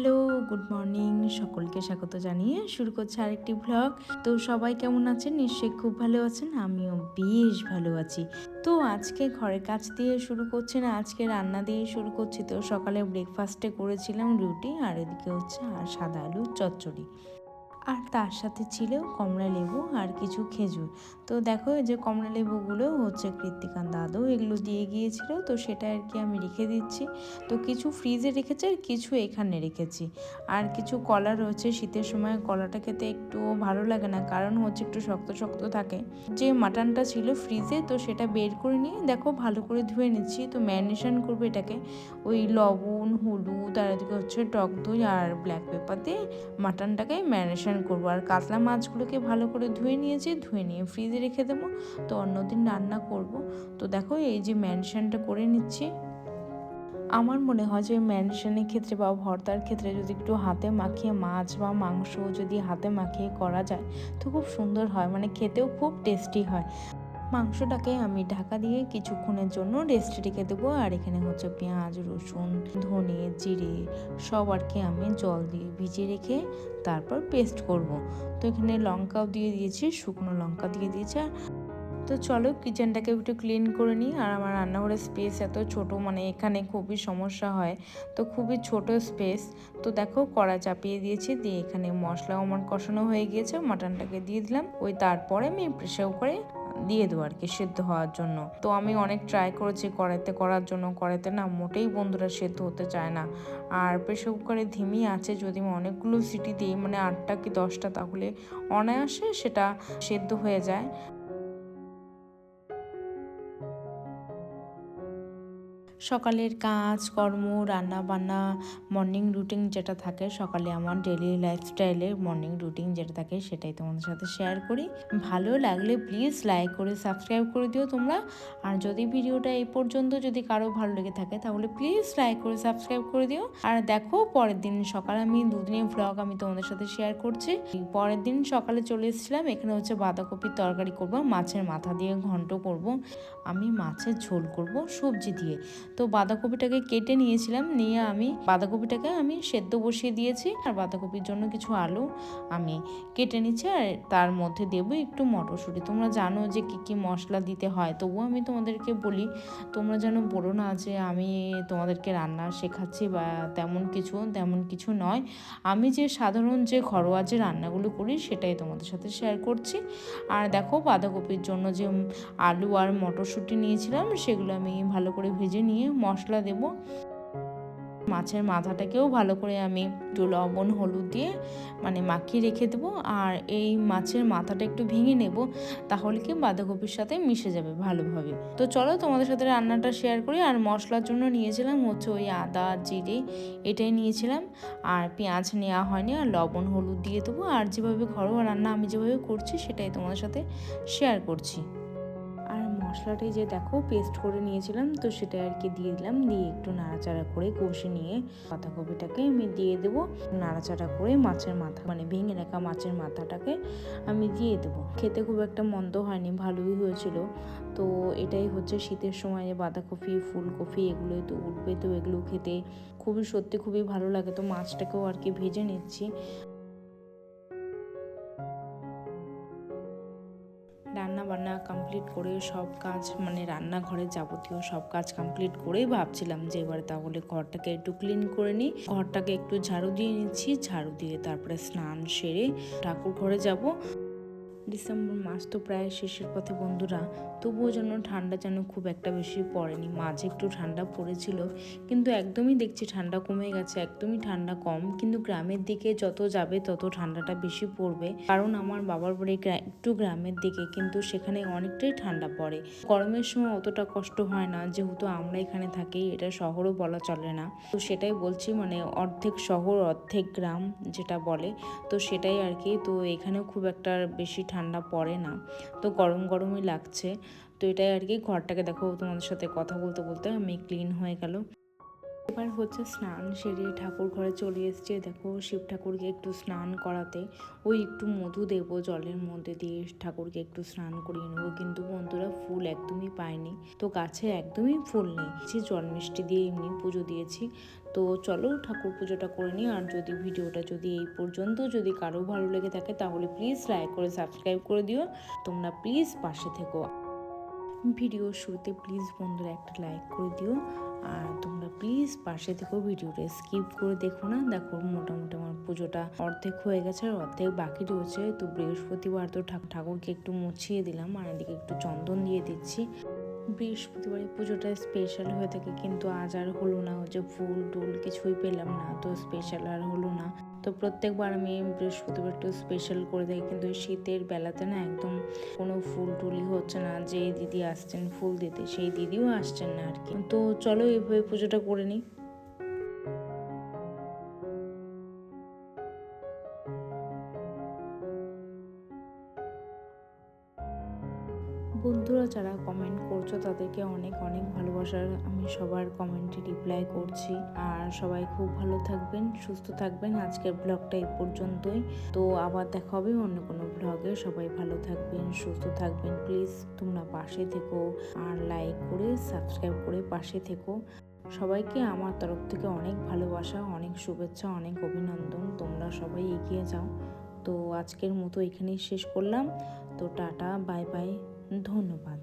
Hello, good morning. সকলকে স্বাগত জানিয়ে শুরু করছি আরেকটি ভ্লগ। তো সবাই কেমন আছেন? নিশ্চয়ই খুব ভালো আছেন। আমিও বেশ ভালো আছি। তো আজকে ঘরের কাজ দিয়ে শুরু করছি না, আজকে রান্না দিয়ে শুরু করছি। তো সকালে ব্রেকফাস্টে করেছিলাম রুটি, আর এদিকে হচ্ছে সাদা আলুর চচ্চড়ি। আর তার সাথে ছিল কমলা লেবু আর কিছু খেজুর। তো দেখো, এই যে কমলা লেবুগুলো হচ্ছে কৃত্তিকার দাদু এগুলো দিয়ে গিয়েছিল, তো সেটা আর কি আমি রেখে দিচ্ছি। তো কিছু ফ্রিজে রেখেছি আর কিছু এখানে রেখেছি। আর কিছু কলা রয়েছে, শীতের সময় কলাটা খেতে একটু ভালো লাগে না, কারণ হচ্ছে একটু শক্ত শক্ত থাকে। যে মাটনটা ছিল ফ্রিজে, তো সেটা বের করে নিয়ে দেখো ভালো করে ধুয়ে নিচ্ছি। তো ম্যারিনেশন করবো এটাকে ওই লবণ, হলুদ আর এদিকে হচ্ছে টক দই আর ব্ল্যাক পেপার দিয়ে মাটনটাকে ম্যারিনেশন করবো। আর কাতলা মাছগুলোকে ভালো করে ধুয়ে নিয়েছি, ধুয়ে নিয়ে ফ্রিজে রেখে দেবো, তো অন্যদিন রান্না করব। তো দেখো এই যে ম্যারিনেশনটা করে নিচ্ছি। আমার মনে হয় যে ম্যারিনেশনের ক্ষেত্রে বা ভর্তার ক্ষেত্রে যদি একটু হাতে মাখিয়ে মাছ বা মাংস যদি হাতে মাখিয়ে করা যায়, তো খুব সুন্দর হয়, মানে খেতেও খুব টেস্টি হয়। মাংসটাকে আমি ঢাকা দিয়ে কিছুক্ষণের জন্য রেস্টে রেখে দেবো। আর এখানে হচ্ছে পেঁয়াজ, রসুন, ধনে, জিরে সব আর কি আমি জল দিয়ে ভিজিয়ে রেখে তারপর পেস্ট করব। তো এখানে লঙ্কাও দিয়ে দিয়েছি, শুকনো লঙ্কা দিয়ে দিয়েছি। তো চলো কিচেনটাকে একটু ক্লিন করে নিই। আর আমার রান্নাঘরের স্পেস এত ছোট, মানে এখানে খুবই সমস্যা হয়, তো খুবই ছোট স্পেস। তো দেখো কড়া চাপিয়ে দিয়েছি, দিয়ে এখানে মশলাও আমার কষানো হয়ে গিয়েছে, মাটনটাকে দিয়ে দিলাম। ওই তারপরে আমি প্রেসার কুকারে দিয়ে দেবো আর কি সেদ্ধ হওয়ার জন্য। তো আমি অনেক ট্রাই করেছি কড়াইতে করার জন্য, কড়াইতে না মোটেই বন্ধুরা সেদ্ধ হতে চায় না। আর প্রেসার কুকারে ধিমি আছে, যদি আমি অনেকগুলো সিটি দিই, মানে 8টা কি 10টা, তাহলে অনায়াসে সেটা সেদ্ধ হয়ে যায়। সকালের কাজ কর্ম, রান্না বান্না, মর্নিং রুটিন যেটা থাকে সকালে, আমার ডেলি লাইফস্টাইলের মর্নিং রুটিন যেটা থাকে সেটাই তোমাদের সাথে শেয়ার করি। ভালো লাগলে প্লিজ লাইক করে সাবস্ক্রাইব করে দিও তোমরা। আর যদি ভিডিওটা এই পর্যন্ত যদি কারো ভালো লেগে থাকে তাহলে প্লিজ লাইক করে সাবস্ক্রাইব করে দিও। আর দেখো পরের দিন সকালে আমি দুদিনের ভ্লগ আমি তোমাদের সাথে শেয়ার করছি। পরের দিন সকালে চলে এসেছিলাম, এখানে হচ্ছে বাঁধাকপির তরকারি করব, মাছের মাথা দিয়ে ঘন্ট করব, আমি মাছের ঝোল করব সবজি দিয়ে। তো বাঁধাকপিটাকে কেটে নিয়েছিলাম, নিয়ে আমি বাঁধাকপিটাকে আমি সেদ্ধ বসিয়ে দিয়েছি। আর বাঁধাকপির জন্য কিছু আলু আমি কেটে নিচ্ছি, আর তার মধ্যে দেবো একটু মটরশুঁটি। তোমরা জানো যে কী কী মশলা দিতে হয়, তবুও আমি তোমাদেরকে বলি, তোমরা যেন বলো না যে আমি তোমাদেরকে রান্না শেখাচ্ছি বা তেমন কিছু নয়। আমি যে সাধারণ যে ঘরোয়া যে রান্নাগুলো করি সেটাই তোমাদের সাথে শেয়ার করছি। আর দেখো বাঁধাকপির জন্য যে আলু আর মটরশুঁটি নিয়েছিলাম, সেগুলো আমি ভালো করে ভেজে নিয়ে মশলা দেব। মাছের মাথাটাকেও ভালো করে আমি একটু লবণ হলুদ দিয়ে মানে মাখিয়ে রেখে দেবো। আর এই মাছের মাথাটা একটু ভেঙে নেব, তাহলে কি বাঁধাকপির সাথে মিশে যাবে ভালোভাবে। তো চলো তোমাদের সাথে রান্নাটা শেয়ার করি। আর মশলার জন্য নিয়েছিলাম হচ্ছে ওই আদা জিরে, এটাই নিয়েছিলাম। আর পেঁয়াজ নেওয়া হয়নি, আর লবণ হলুদ দিয়ে দেবো। আর যেভাবে ঘরোয়া রান্না আমি যেভাবে করছি সেটাই তোমাদের সাথে শেয়ার করছি। আর মশলাটাই যে দেখো পেস্ট করে নিয়েছিলাম, তো সেটা আর কি দিয়ে দিলাম, দিয়ে একটু নাড়াচাড়া করে কষে নিয়ে বাঁধাকপিটাকে আমি দিয়ে দেবো। নাড়াচাড়া করে মাছের মাথা মানে ভেঙে রাখা মাছের মাথাটাকে আমি দিয়ে দেবো। খেতে খুব একটা মন্দ হয়নি, ভালোই হয়েছিল। তো এটাই হচ্ছে শীতের সময় বাঁধাকপি ফুলকপি এগুলোই তো উঠবে, তো এগুলো খেতে সত্যি খুবই ভালো লাগে। তো মাছটাকেও আর কি ভেজে নিচ্ছি। রান্না বান্না কমপ্লিট করে সব কাজ মানে রান্নাঘরের যাবতীয় সব কাজ কমপ্লিট করেই ভাবছিলাম যে এবার তাহলে ঘরটাকে একটু ক্লিন করে নিই। ঘরটাকে একটু ঝাড়ু দিয়ে নিচ্ছি, ঝাড়ু দিয়ে তারপরে স্নান সেরে ঠাকুর ঘরে যাব। ডিসেম্বর মাস তো প্রায় শেষের পথে বন্ধুরা, তবুও যেন ঠান্ডা যেন খুব একটা বেশি পড়েনি। মাঝে একটু ঠান্ডা পড়েছিল, কিন্তু একদমই দেখছি ঠান্ডা কমে গেছে, একদমই ঠান্ডা কম। কিন্তু গ্রামের দিকে যত যাবে তত ঠান্ডাটা বেশি পড়বে, কারণ আমার বাবার বাড়ি একটু গ্রামের দিকে, কিন্তু সেখানে অনেকটাই ঠান্ডা পড়ে। গরমের সময় অতটা কষ্ট হয় না, যেহেতু আমরা এখানে থাকি, এটা শহরও বলা চলে না। তো সেটাই বলছি, মানে অর্ধেক শহর অর্ধেক গ্রাম যেটা বলে, তো সেটাই আর কি। তো এখানেও খুব একটা বেশি ঠান্ডা পড়ে না, তো গরম গরমই লাগছে। তো এটাই আর কি। ঘরটাকে দেখো তোমাদের সাথে কথা বলতে বলতে আমি ক্লিন হয়ে গেল। এবার হচ্ছে স্নান সেরে ঠাকুর ঘরে চলে এসছে। দেখো শিব ঠাকুরকে একটু স্নান করাতে ওই একটু মধু দেবো জলের মধ্যে দিয়ে ঠাকুরকে একটু স্নান করিয়ে নেবো, কিন্তু বন্ধুরা ফুল একদমই পাইনি, তো গাছে একদমই ফুল নেই। জল মিষ্টি দিয়ে এমনি পুজো দিয়েছি। তো চলো ঠাকুর পুজোটা করে নিই। আর যদি ভিডিওটা যদি এই পর্যন্ত যদি কারো ভালো লেগে থাকে তাহলে প্লিজ লাইক করে সাবস্ক্রাইব করে দিও। তোমরা প্লিজ পাশে থেকো। ভিডিওর শুরুতে প্লিজ বন্ধুরা একটা লাইক করে দিও, আর তোমরা প্লিজ পাশে থেকো, ভিডিওটা স্কিপ করে দেখো না। দেখো মোটামুটি আমার পুজোটা অর্ধেক হয়ে গেছে আর অর্ধেক বাকি রয়েছে। তো বৃহস্পতিবার তো ঠাকুরকে একটু মুছিয়ে দিলাম, আর এদিকে একটু চন্দন দিয়ে দিচ্ছি। বৃহস্পতিবারে পুজোটা স্পেশাল হয়ে থাকে, কিন্তু আজ আর হলো না, যে ফুল টুল কিছুই পেলাম না, তো স্পেশাল আর হলো না। তো প্রত্যেকবার আমি বৃহস্পতিবার একটু স্পেশাল করে থাকি, কিন্তু শীতের বেলাতে না একদম কোনো ফুল টুলই হচ্ছে না। যে দিদি আসছেন ফুল দিতে সেই দিদিও আসছেন না আর কি। তো চলো এইভাবে পুজোটা করে নিই। বন্ধুরা যারা কমেন্ট করছো তাদেরকে অনেক অনেক ভালোবাসার, আমি সবার কমেন্টে রিপ্লাই করছি। আর সবাই খুব ভালো থাকবেন, সুস্থ থাকবেন। আজকের ব্লগটা এই পর্যন্তই। তো আবার দেখা হবে অন্য কোনো ব্লগে। সবাই ভালো থাকবেন, সুস্থ থাকবেন। প্লিজ তোমরা পাশে থেকো, আর লাইক করে সাবস্ক্রাইব করে পাশে থেকো। সবাইকে আমার তরফ থেকে অনেক ভালোবাসা, অনেক শুভেচ্ছা, অনেক অভিনন্দন। তোমরা সবাই এগিয়ে যাও। তো আজকের মতো এখানেই শেষ করলাম। তো টাটা, বাই বাই, ধন্যবাদ।